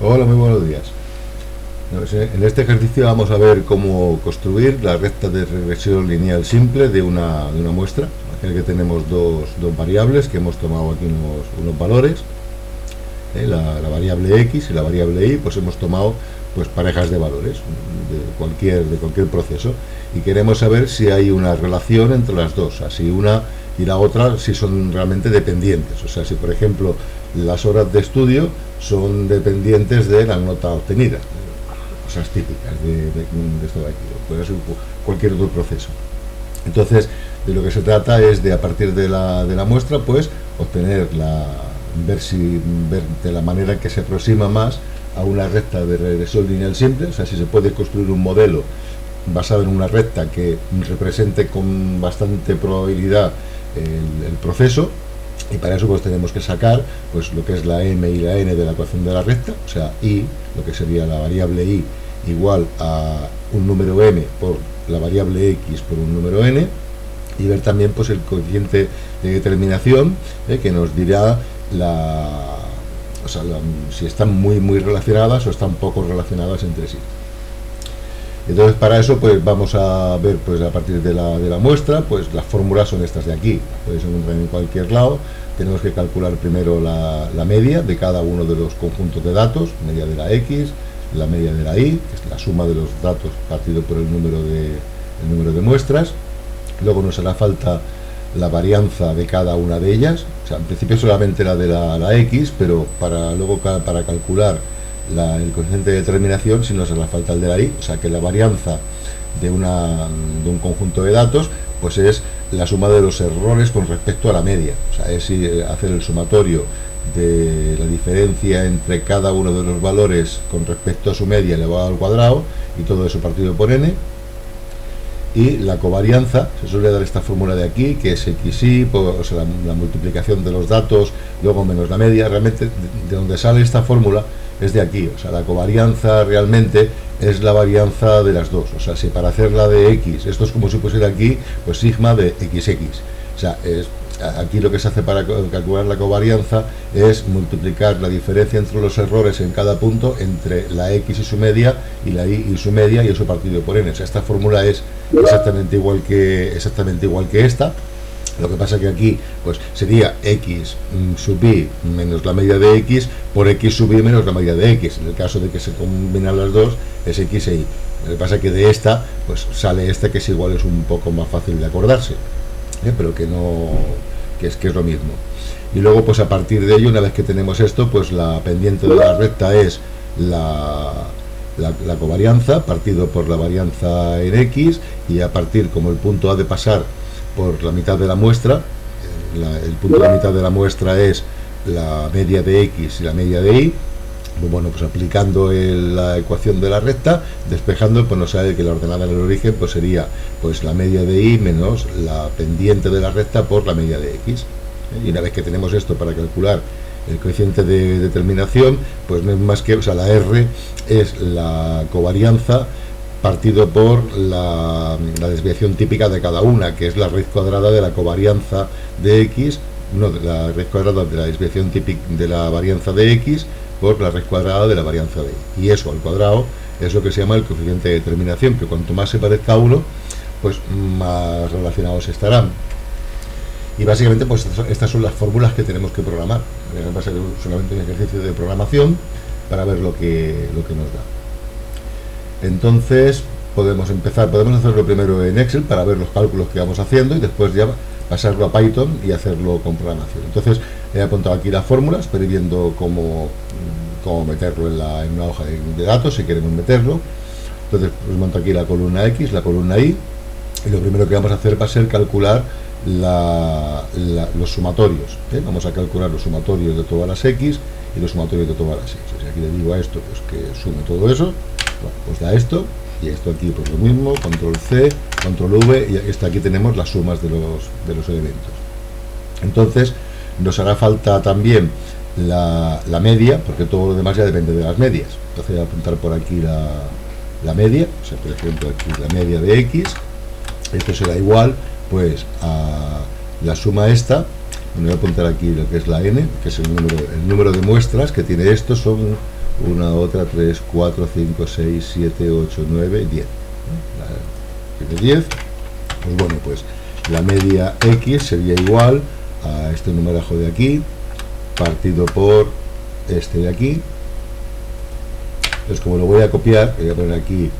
Hola, muy buenos días. En este ejercicio vamos a ver cómo construir la recta de regresión lineal simple de una muestra. Aquí que tenemos dos variables que hemos tomado aquí unos valores, la variable x y la variable y, pues hemos tomado pues parejas de valores de cualquier proceso, y queremos saber si hay una relación entre las dos, o sea, si una y la otra si son realmente dependientes, o sea, si por ejemplo las horas de estudio son dependientes de la nota obtenida, cosas típicas de esto de aquí, o puede ser cualquier otro proceso. Entonces, de lo que se trata es de, a partir de la muestra, pues obtener ver de la manera que se aproxima más a una recta de regresión lineal simple, o sea, si se puede construir un modelo basado en una recta que represente con bastante probabilidad el proceso. Y para eso pues tenemos que sacar pues lo que es la m y la n de la ecuación de la recta, o sea, y, lo que sería la variable y, igual a un número m por la variable x por un número n, y ver también pues el coeficiente de determinación, que nos dirá si están muy relacionadas o están poco relacionadas entre sí. Entonces, para eso pues vamos a ver, pues a partir de la muestra, pues las fórmulas son estas de aquí, podéis encontrar en cualquier lado. Tenemos que calcular primero la media de cada uno de los conjuntos de datos, media de la x, la media de la y, que es la suma de los datos partido por el número de muestras. Luego nos hará falta la varianza de cada una de ellas, o sea, en principio solamente la de la x, pero para calcular el coeficiente de determinación si nos hará falta el de la y, o sea que la varianza de un conjunto de datos pues es la suma de los errores con respecto a la media, o sea, es hacer el sumatorio de la diferencia entre cada uno de los valores con respecto a su media elevado al cuadrado, y todo eso partido por n. Y la covarianza, se suele dar esta fórmula de aquí, que es xy, o sea, la multiplicación de los datos, luego menos la media. Realmente de donde sale esta fórmula es de aquí, o sea, la covarianza realmente es la varianza de las dos, o sea, si para hacer la de x, esto es como si pusiera aquí, pues sigma de xx, o sea, aquí lo que se hace para calcular la covarianza es multiplicar la diferencia entre los errores en cada punto entre la x y su media y la y su media, y eso partido por n. O sea, esta fórmula es exactamente igual que esta. Lo que pasa que aquí pues sería x sub y menos la media de x por x sub y menos la media de x. En el caso de que se combinan las dos es x e y. Lo que pasa que de esta pues sale esta, que es igual, es un poco más fácil de acordarse, pero que es lo mismo. Y luego pues a partir de ello, una vez que tenemos esto, pues la pendiente de la recta es la covarianza partido por la varianza en x, y a partir, como el punto ha de pasar por la mitad de la muestra, el punto de la mitad de la muestra es la media de x y la media de y. Bueno, pues aplicando la ecuación de la recta, despejando, pues nos sale que la ordenada en el origen pues sería pues la media de y menos la pendiente de la recta por la media de x. Y una vez que tenemos esto para calcular el coeficiente de determinación, pues no es más que, o sea, la r es la covarianza partido por la desviación típica de cada una, que es la raíz cuadrada de la covarianza de x, la raíz cuadrada de la desviación típica de la varianza de x por la raíz cuadrada de la varianza de y. Y eso al cuadrado es lo que se llama el coeficiente de determinación, que cuanto más se parezca a uno, pues más relacionados estarán. Y básicamente pues estas son las fórmulas que tenemos que programar. Va a ser solamente un ejercicio de programación para ver lo que nos da. Entonces podemos hacerlo primero en Excel para ver los cálculos que vamos haciendo, y después ya pasarlo a Python y hacerlo con programación. Entonces he apuntado aquí las fórmulas para ir viendo cómo meterlo en una hoja de datos si queremos meterlo. Entonces pues monto aquí la columna X, la columna Y, y lo primero que vamos a hacer va a ser calcular los sumatorios. Vamos a calcular los sumatorios de todas las X y los sumatorios de todas las Y. Si aquí le digo a esto pues que sume todo eso, bueno, pues da esto, y esto aquí pues lo mismo, control C, control V, y aquí tenemos las sumas de los elementos. Entonces nos hará falta también la media, porque todo lo demás ya depende de las medias. Entonces voy a apuntar por aquí la media, o sea, por ejemplo aquí la media de X, esto será igual pues a la suma esta. Voy a apuntar aquí lo que es la n, que es el número de muestras que tiene esto, son una, otra, 3, 4, 5, 6, 7, 8, 9, 10. Tiene 10. Pues bueno, pues la media X sería igual a este numerajo de aquí, partido por este de aquí. Entonces, como lo voy a copiar, voy a poner aquí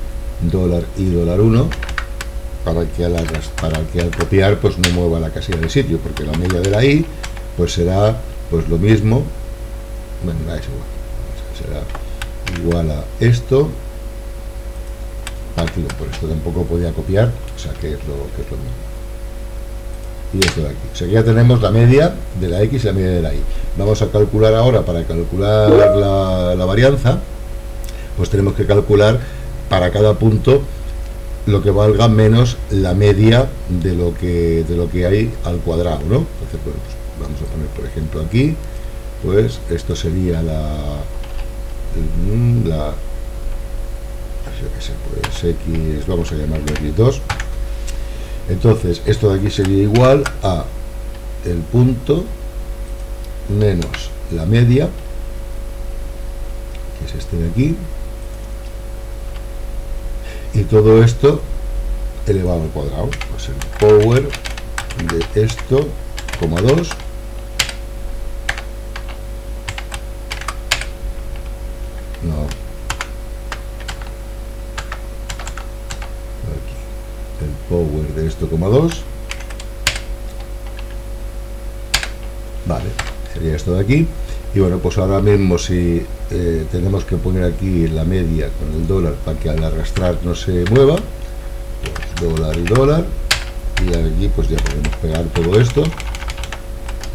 dólar y dólar 1, para que al copiar pues no mueva la casilla de sitio, porque la media de la I pues será pues lo mismo, bueno, es igual, será igual a esto partido por esto. Tampoco podía copiar, o sea que es lo mismo, y esto de aquí. O sea que ya tenemos la media de la X y la media de la Y. Vamos a calcular ahora, para calcular la varianza, pues tenemos que calcular para cada punto lo que valga menos la media de lo que hay al cuadrado, ¿no? Entonces, bueno, pues vamos a poner, por ejemplo, aquí, pues esto sería pues X, vamos a llamarlo X2. Entonces, esto de aquí sería igual a el punto menos la media, que es este de aquí, y todo esto elevado al cuadrado. Pues el power de esto, coma 2, no, aquí, el power de esto, coma 2, vale, sería esto de aquí. Y bueno, pues ahora mismo si tenemos que poner aquí la media con el dólar para que al arrastrar no se mueva, pues dólar y dólar, y aquí pues ya podemos pegar todo esto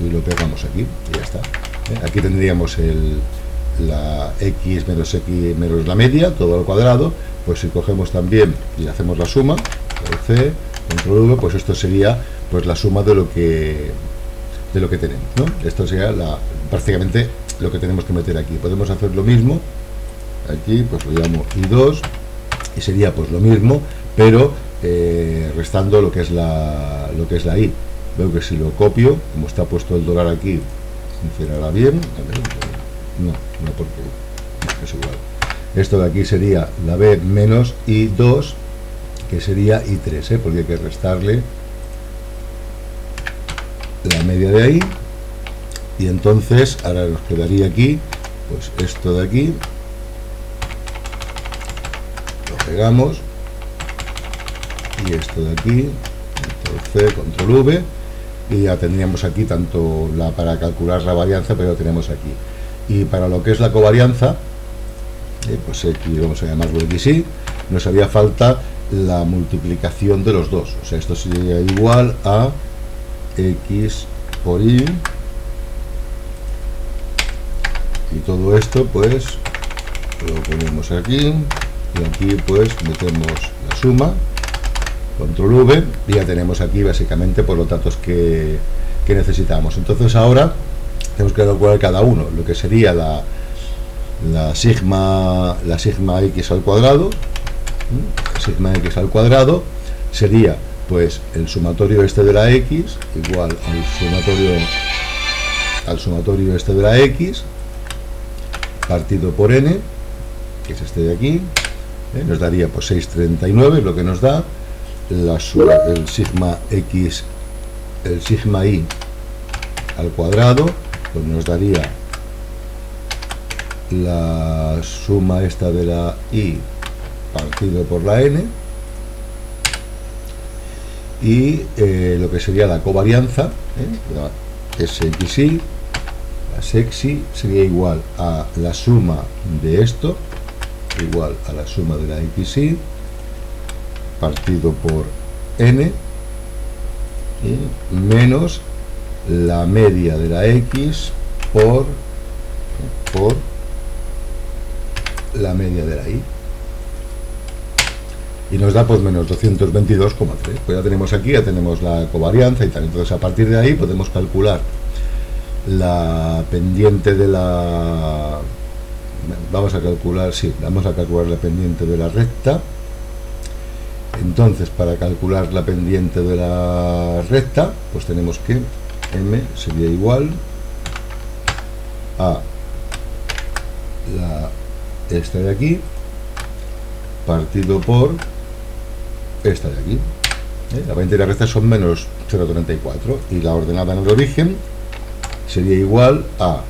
y lo pegamos aquí y ya está. Aquí tendríamos la X menos la media, todo al cuadrado. Pues si cogemos también y hacemos la suma, C, control V, pues esto sería pues la suma de lo que tenemos, ¿no? Esto sería prácticamente lo que tenemos que meter aquí. Podemos hacer lo mismo aquí, pues lo llamo I2 y sería pues lo mismo, pero restando lo que es la I. Veo que si lo copio, como está puesto el dólar aquí, funcionará bien. No, porque es igual. Esto de aquí sería la B menos I2, que sería I3, porque hay que restarle la media de ahí. Y entonces ahora nos quedaría aquí pues esto de aquí, lo pegamos, y esto de aquí, control C, control V, y ya tendríamos aquí tanto para calcular la varianza, pero lo tenemos aquí. Y para lo que es la covarianza, pues aquí vamos a llamarlo XY, nos haría falta la multiplicación de los dos. O sea, esto sería igual a X por Y, y todo esto pues lo ponemos aquí, y aquí pues metemos la suma, control V, y ya tenemos aquí básicamente por los datos que necesitamos. Entonces ahora tenemos que calcular cada uno, lo que sería la sigma X al cuadrado. Sigma X al cuadrado sería pues el sumatorio este de la X igual al sumatorio este de la X partido por N, que es este de aquí, nos daría pues 639, lo que nos da el sigma X, el sigma Y al cuadrado, pues nos daría la suma esta de la Y partido por la N, y lo que sería la covarianza, la SXY, la SXY sería igual a la suma de esto, igual a la suma de la XY partido por N, menos la media de la X por la media de la Y, y nos da pues menos 222,3. Pues ya tenemos aquí, ya tenemos la covarianza y tal. Entonces a partir de ahí podemos calcular la pendiente de la, vamos a calcular la pendiente de la recta. Entonces para calcular la pendiente de la recta pues tenemos que M sería igual a la esta de aquí partido por esta de aquí. La variante y la recta son menos 0,34 y la ordenada en el origen sería igual a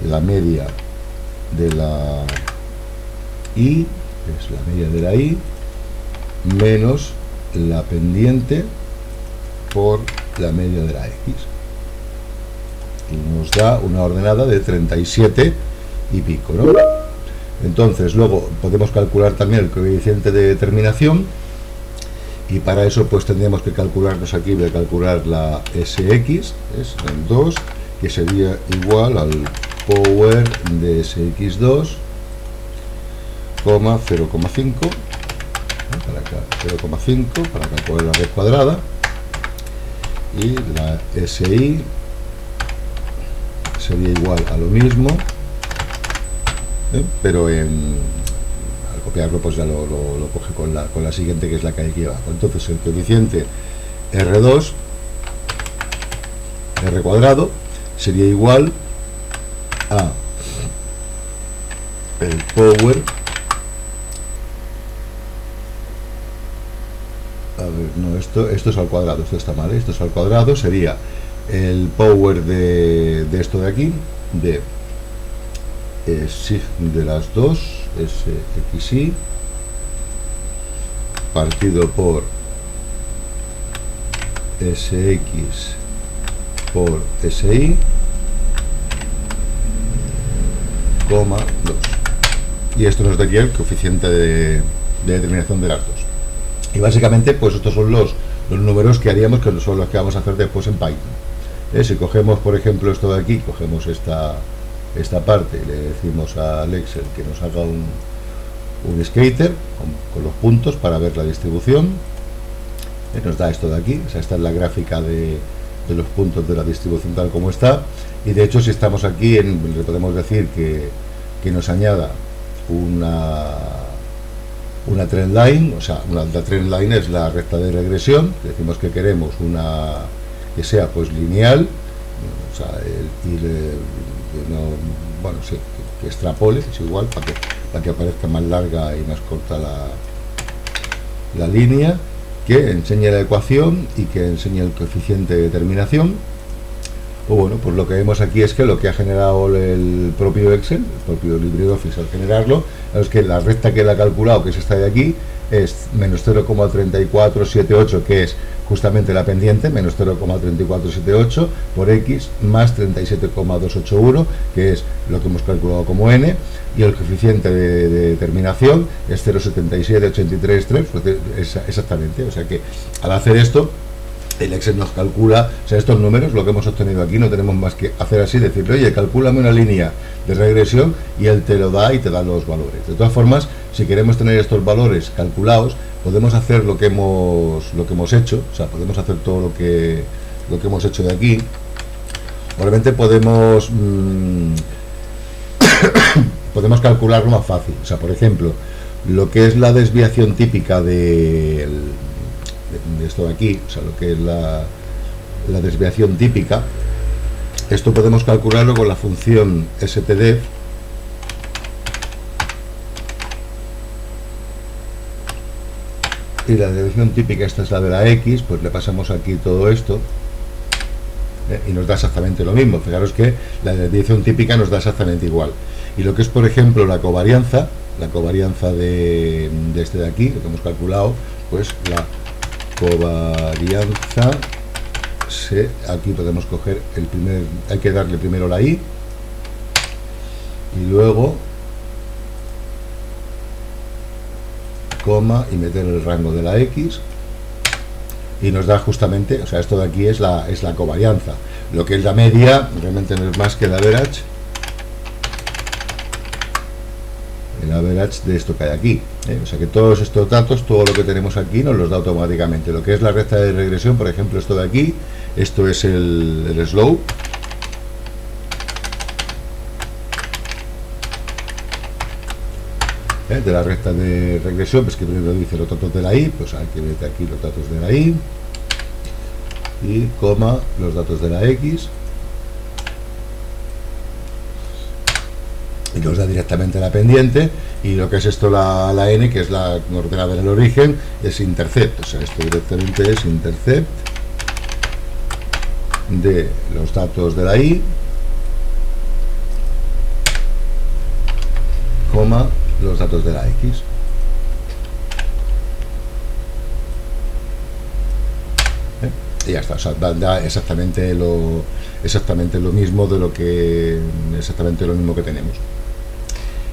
la media de la y, es la media de la y, menos la pendiente por la media de la x, y nos da una ordenada de 37 y pico, ¿no? Entonces luego podemos calcular también el coeficiente de determinación, y para eso pues tendríamos que calcularnos aquí, voy a calcular la SX, es el 2, que sería igual al power de SX2, 0,5 para acá, 0,5 para calcular la red cuadrada, y la SI sería igual a lo mismo, pero al copiarlo pues ya lo coge con la siguiente, que es la que hay aquí abajo. Entonces el coeficiente R2, R cuadrado, sería igual a el power, a ver, no, esto es al cuadrado, esto está mal, esto es al cuadrado, sería el power de esto de aquí, de sig de las dos, SXI, partido por SX por SI, coma 2. Y esto nos daría el coeficiente de determinación de las dos. Y básicamente pues estos son los números que haríamos, que son los que vamos a hacer después en Python. Si cogemos por ejemplo esto de aquí, cogemos esta parte y le decimos al Excel que nos haga un scatter con los puntos para ver la distribución, nos da esto de aquí, o sea, esta es la gráfica de los puntos de la distribución tal como está, y de hecho si estamos aquí le podemos decir que nos añada una trend line, o sea, la trend line es la recta de regresión, decimos que queremos una que sea pues lineal, o sea, bueno, sí, que extrapole, es igual, para que aparezca más larga y más corta la línea, que enseñe la ecuación y que enseñe el coeficiente de determinación. Pues bueno, pues lo que vemos aquí es que lo que ha generado el propio Excel, el propio LibreOffice al generarlo, es que la recta que él ha calculado, que es esta de aquí, es menos 0,3478, que es justamente la pendiente, menos 0,3478 por X, más 37,281, que es lo que hemos calculado como N, y el coeficiente de determinación es 0,77833, pues exactamente. O sea que al hacer esto, el Excel nos calcula, o sea, estos números, lo que hemos obtenido aquí, no tenemos más que hacer así, decirle, oye, calcúlame una línea de regresión, y él te lo da y te da los valores. De todas formas, si queremos tener estos valores calculados, podemos hacer lo que hemos hecho, o sea, podemos hacer todo lo que hemos hecho de aquí. Obviamente podemos podemos calcularlo más fácil, o sea, por ejemplo, lo que es la desviación típica de esto de aquí, o sea, lo que es la desviación típica, esto podemos calcularlo con la función stdef, y la desviación típica, esta es la de la x, pues le pasamos aquí todo esto, y nos da exactamente lo mismo. Fijaros que la desviación típica nos da exactamente igual. Y lo que es, por ejemplo, la covarianza de este de aquí, lo que hemos calculado, pues la covarianza, aquí podemos coger hay que darle primero la i, y luego coma y meter el rango de la x, y nos da justamente, o sea, esto de aquí es la covarianza. Lo que es la media realmente no es más que el average de esto que hay aquí, o sea que todos estos datos, todo lo que tenemos aquí nos los da automáticamente. Lo que es la recta de regresión, por ejemplo, esto de aquí, esto es el slope, de la recta de regresión, pues que primero dice los datos de la i, pues hay que meter aquí los datos de la i, y coma los datos de la x, y nos da directamente la pendiente, y lo que es esto, la n, que es la ordenada en el origen, es intercept, o sea, esto directamente es intercept de los datos de la y, coma, los datos de la x. Y ya está, o sea, da exactamente lo mismo de lo que tenemos.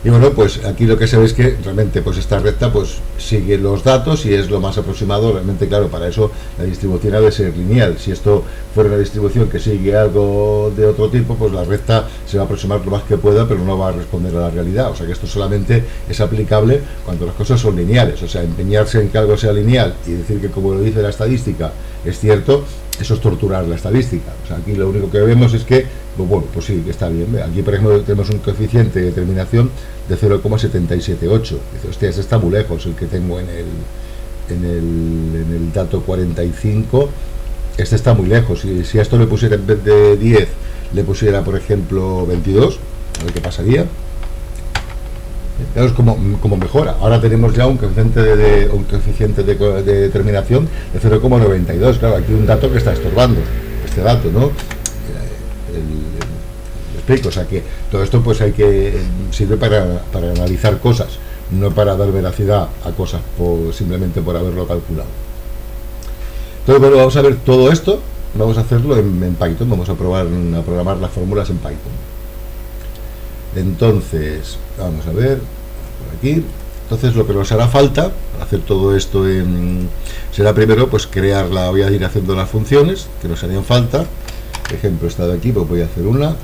Y bueno, pues aquí lo que se ve es que realmente pues esta recta pues sigue los datos y es lo más aproximado. Realmente, claro, para eso la distribución ha de ser lineal. Si esto fuera una distribución que sigue algo de otro tipo, pues la recta se va a aproximar lo más que pueda, pero no va a responder a la realidad. O sea que esto solamente es aplicable cuando las cosas son lineales. O sea, empeñarse en que algo sea lineal y decir que, como lo dice la estadística, es cierto, eso es torturar la estadística. O sea, aquí lo único que vemos es que, bueno, pues sí, que está bien. Aquí, por ejemplo, tenemos un coeficiente de determinación de 0,778. Dice, hostia, ese está muy lejos, el que tengo en el dato 45. Este está muy lejos. Si a esto le pusiera, en vez de 10, le pusiera, por ejemplo, 22, a ver qué pasaría. Claro, es como mejora. Ahora tenemos ya un coeficiente de determinación de 0,92. Claro, aquí un dato que está estorbando este dato, ¿no? Explico, o sea que todo esto pues sirve para analizar cosas, no para dar veracidad a cosas simplemente por haberlo calculado. Entonces, bueno, vamos a ver todo esto, vamos a hacerlo en Python, vamos a probar a programar las fórmulas en Python. Entonces, vamos a ver, por aquí. Entonces, lo que nos hará falta para hacer todo esto será primero pues voy a ir haciendo las funciones que nos harían falta. Por ejemplo, esta de aquí, pues voy a hacer una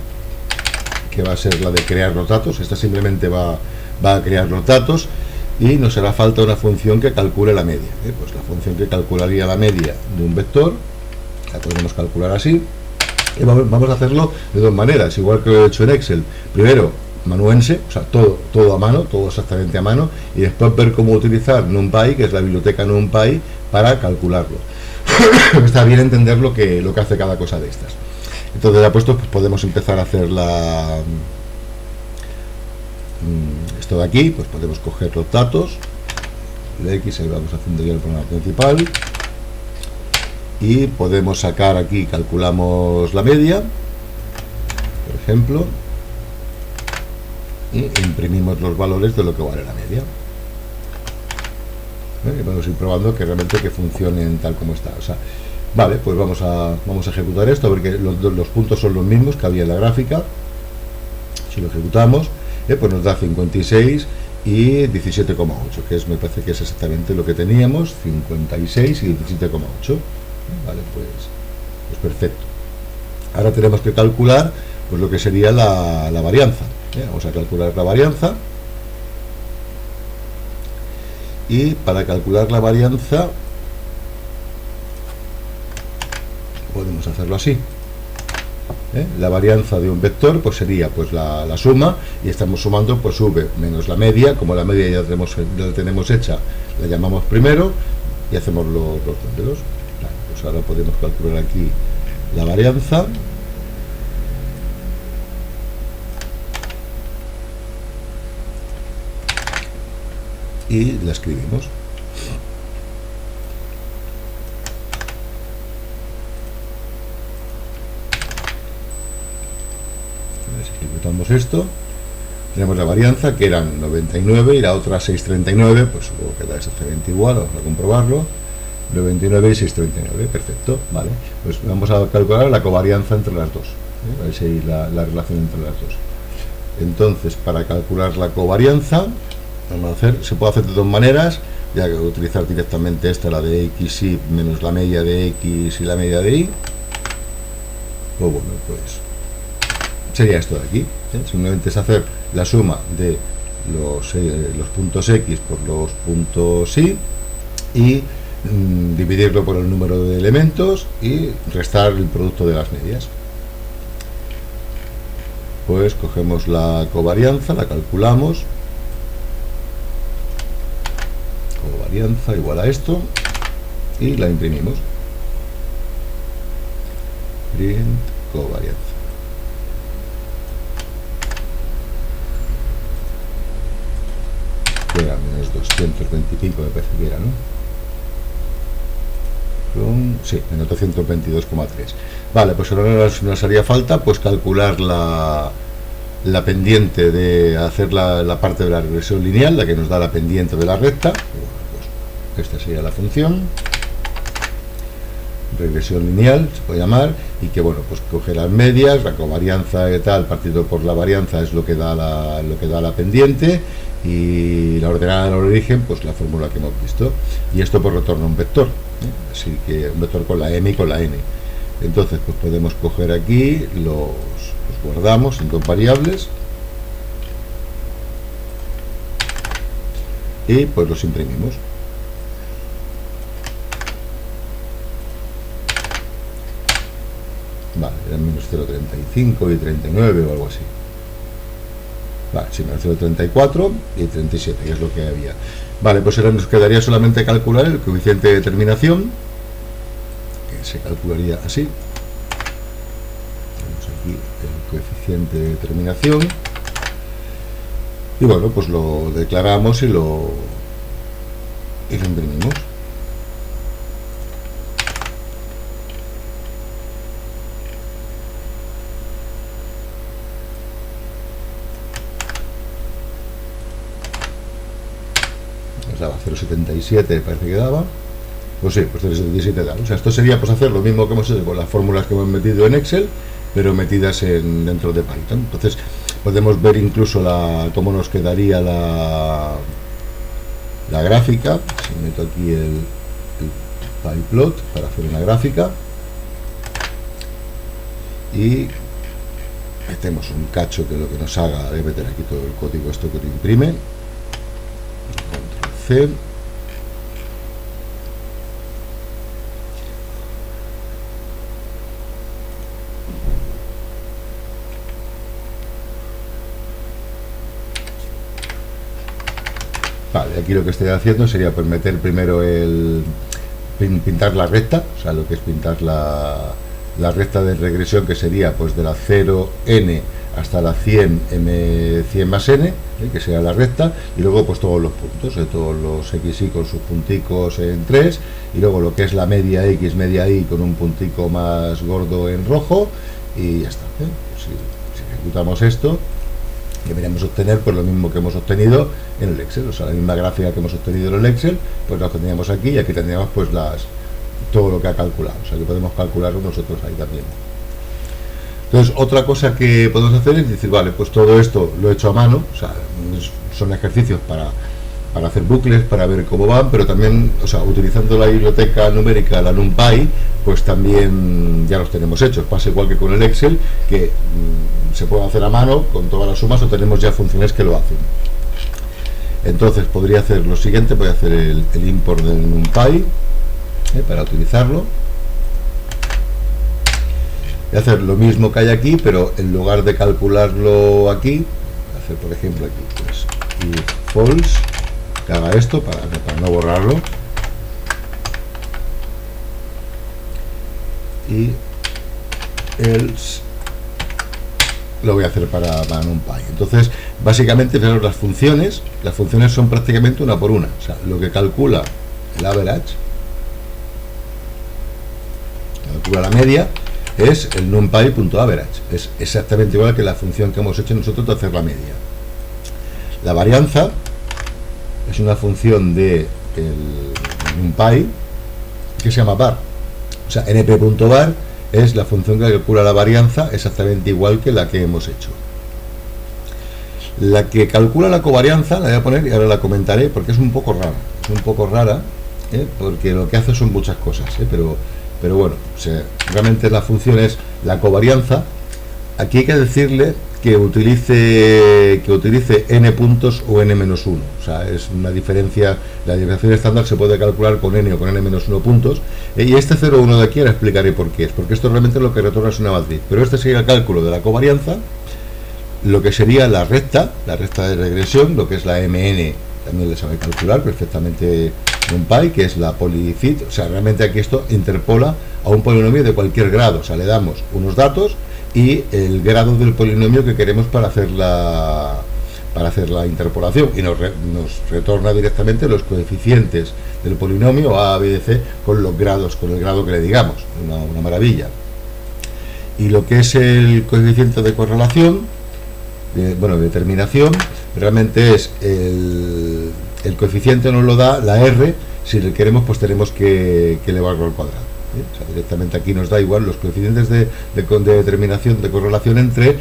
que va a ser la de crear los datos. Esta simplemente va a crear los datos, y nos hará falta una función que calcule la media. Pues la función que calcularía la media de un vector la podemos calcular así, y vamos a hacerlo de dos maneras, igual que lo he hecho en Excel. Primero manuense, o sea, todo a mano, todo exactamente a mano, y después ver cómo utilizar NumPy, que es la biblioteca NumPy, para calcularlo. Está bien entender lo que hace cada cosa de estas. Entonces, ya puesto, pues podemos empezar a hacer esto de aquí. Pues podemos coger los datos, el X, ahí vamos haciendo ya el programa principal, y podemos sacar aquí, calculamos la media, por ejemplo, y imprimimos los valores de lo que vale la media. Y vamos a ir probando que realmente funcionen tal como está. O sea, vale, pues vamos a ejecutar esto, porque los puntos son los mismos que había en la gráfica. Si lo ejecutamos, pues nos da 56 y 17,8, que me parece que es exactamente lo que teníamos, 56 y 17,8. Vale, pues perfecto. Ahora tenemos que calcular pues lo que sería la varianza. Vamos a calcular la varianza, y para calcular la varianza podemos hacerlo así. La varianza de un vector pues sería pues la suma, y estamos sumando pues v menos la media. Como la media ya la tenemos hecha, la llamamos primero y hacemos los números. Pues ahora podemos calcular aquí la varianza, y la escribimos. Ejecutamos esto, tenemos la varianza, que eran 99 y la otra 639, pues supongo que da exactamente igual, vamos a comprobarlo. 99 y 639, perfecto, vale. Pues vamos a calcular la covarianza entre las dos, a ver si hay la relación entre las dos. Entonces, para calcular la covarianza, se puede hacer de dos maneras, ya que voy a utilizar directamente esta, la de xy menos la media de x y la media de y. Pues bueno, pues sería esto de aquí. Simplemente es hacer la suma de los puntos x por los puntos y, dividirlo por el número de elementos y restar el producto de las medias. Pues cogemos la covarianza, la calculamos. Covarianza igual a esto, y la imprimimos. Print covarianza. que era menos 220 y pico, me parece que era, ¿no? Sí, menos 222,3. Vale, pues ahora nos haría falta pues calcular la pendiente de hacer la parte de la regresión lineal, la que nos da la pendiente de la recta. Bueno, pues esta sería la función regresión lineal, se puede llamar, y que bueno, pues coge las medias, la covarianza y tal, partido por la varianza es lo que da la pendiente, y la ordenada del origen, pues la fórmula que hemos visto, y esto pues retorna un vector, así que un vector con la m y con la n. Entonces pues podemos coger aquí, los guardamos en dos variables y pues los imprimimos. Vale, eran menos 0,35 y 39 o algo así. Vale, sí, menos 0,34 y 37, que es lo que había. Vale, pues ahora nos quedaría solamente calcular el coeficiente de determinación, que se calcularía así. Tenemos aquí el coeficiente de determinación. Y bueno, pues lo declaramos y lo imprimimos. Nos daba 0,77, parece que daba. Pues sí, pues 0,77 da. O sea, esto sería pues hacer lo mismo que hemos hecho con las fórmulas que hemos metido en Excel, pero metidas dentro de Python. Entonces podemos ver incluso cómo nos quedaría la gráfica. Si meto aquí el pyplot para hacer una gráfica y metemos un cacho que lo que nos haga es meter aquí todo el código esto que lo imprime. Control C. Vale, aquí lo que estoy haciendo sería pues meter primero pintar la recta, o sea, lo que es pintar la recta de regresión, que sería pues de la 0n hasta la 100m100 más n, que sería la recta, y luego pues todos los puntos, todos los xy con sus punticos en 3, y luego lo que es la media x, media y con un puntico más gordo en rojo, y ya está. Pues si ejecutamos esto, deberíamos obtener pues lo mismo que hemos obtenido en el Excel, o sea, la misma gráfica que hemos obtenido en el Excel, pues la tendríamos aquí, y aquí tendríamos pues todo lo que ha calculado, o sea, que podemos calcularlo nosotros ahí también. Entonces, otra cosa que podemos hacer es decir, vale, pues todo esto lo he hecho a mano, o sea, son ejercicios para hacer bucles, para ver cómo van, pero también, o sea, utilizando la biblioteca numérica, la NumPy, pues también ya los tenemos hechos. Pasa igual que con el Excel, que se puede hacer a mano con todas las sumas, o tenemos ya funciones que lo hacen. Entonces podría hacer lo siguiente, voy a hacer el import del NumPy para utilizarlo. Voy a hacer lo mismo que hay aquí, pero en lugar de calcularlo aquí, voy a hacer por ejemplo aquí, pues if false, que haga esto para no borrarlo, y else lo voy a hacer para NumPy. Entonces básicamente las funciones son prácticamente una por una, o sea, lo que calcula el average, calcula la media, es el numpy.average, es exactamente igual que la función que hemos hecho nosotros de hacer la media. La varianza es una función de el NumPy que se llama var, o sea, np.var es la función que calcula la varianza exactamente igual que la que hemos hecho. La que calcula la covarianza la voy a poner y ahora la comentaré porque es un poco rara, porque lo que hace son muchas cosas, pero bueno, o sea, realmente la función es la covarianza. Aquí hay que decirle que utilice n puntos o n-1, o sea, es una diferencia, la diferenciación estándar se puede calcular con n o con n-1 puntos, y este 0,1 de aquí ahora explicaré por qué es, porque esto realmente lo que retorna es una matriz, pero este sería el cálculo de la covarianza, lo que sería la recta de regresión, lo que es la mn, también le sabe calcular perfectamente NumPy, que es la polyfit, o sea, realmente aquí esto interpola a un polinomio de cualquier grado, o sea, le damos unos datos y el grado del polinomio que queremos para hacer para hacer la interpolación, y nos retorna directamente los coeficientes del polinomio A, B, C con los grados, con el grado que le digamos. Una maravilla. Y lo que es el coeficiente de correlación, de determinación, realmente es el coeficiente nos lo da la R. Si le queremos, pues tenemos que elevarlo al cuadrado. O sea, directamente aquí nos da igual los coeficientes de determinación, de correlación entre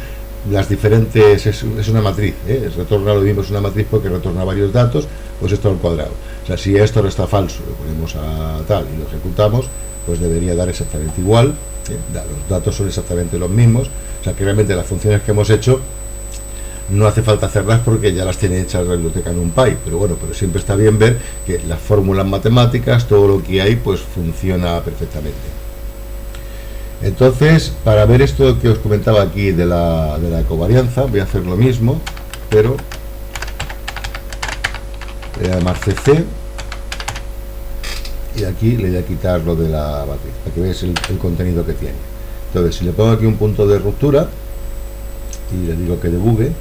las diferentes, es una matriz, retorna lo mismo, es una matriz porque retorna varios datos, pues esto al cuadrado. O sea, si esto está falso, lo ponemos a tal y lo ejecutamos, pues debería dar exactamente igual. Los datos son exactamente los mismos. O sea, que realmente las funciones que hemos hecho no hace falta hacerlas porque ya las tiene hechas la biblioteca NumPy, pero siempre está bien ver que las fórmulas matemáticas, todo lo que hay, pues funciona perfectamente. Entonces, para ver esto que os comentaba aquí de la covarianza, voy a hacer lo mismo, pero voy a llamar CC y aquí le voy a quitar lo de la matriz para que veáis el contenido que tiene. Entonces, si le pongo aquí un punto de ruptura y le digo que debugue,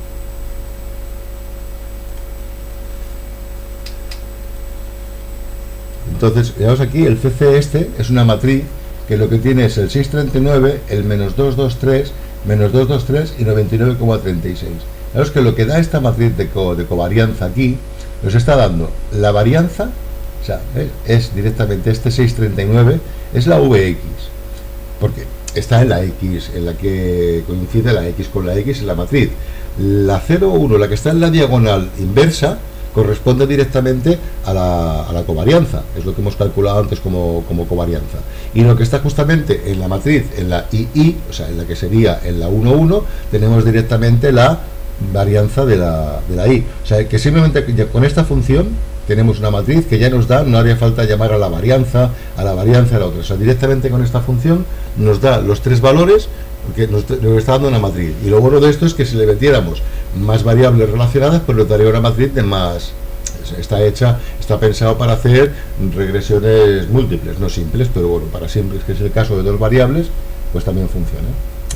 entonces veamos aquí el CC es una matriz que lo que tiene es el 639, el menos 223, menos 223 y 99,36. Veamos que lo que da esta matriz de covarianza aquí nos está dando la varianza, o sea, es directamente este 639, es la Vx, porque está en la X, en la que coincide la X con la X en la matriz. La 0,1, la que está en la diagonal inversa, corresponde directamente a la covarianza, es lo que hemos calculado antes como covarianza. Y lo que está justamente en la matriz, en la II, o sea, en la que sería en la 1,1, tenemos directamente la varianza de la I. O sea, que simplemente con esta función tenemos una matriz que ya nos da, no haría falta llamar a la varianza, a la otra. O sea, directamente con esta función nos da los tres valores, porque nos está dando una matriz. Y lo bueno de esto es que si le metiéramos más variables relacionadas, pues nos daría una matriz de más. Está pensado para hacer regresiones múltiples, no simples, pero bueno, para simples, que es el caso de dos variables, pues también funciona.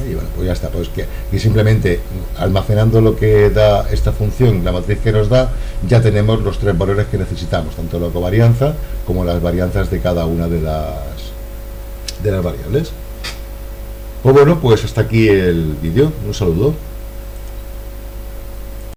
Y bueno, pues ya está, pues que simplemente almacenando lo que da esta función, la matriz que nos da, ya tenemos los tres valores que necesitamos, tanto la covarianza como las varianzas de cada una de las variables. Pues bueno, pues hasta aquí el vídeo. Un saludo.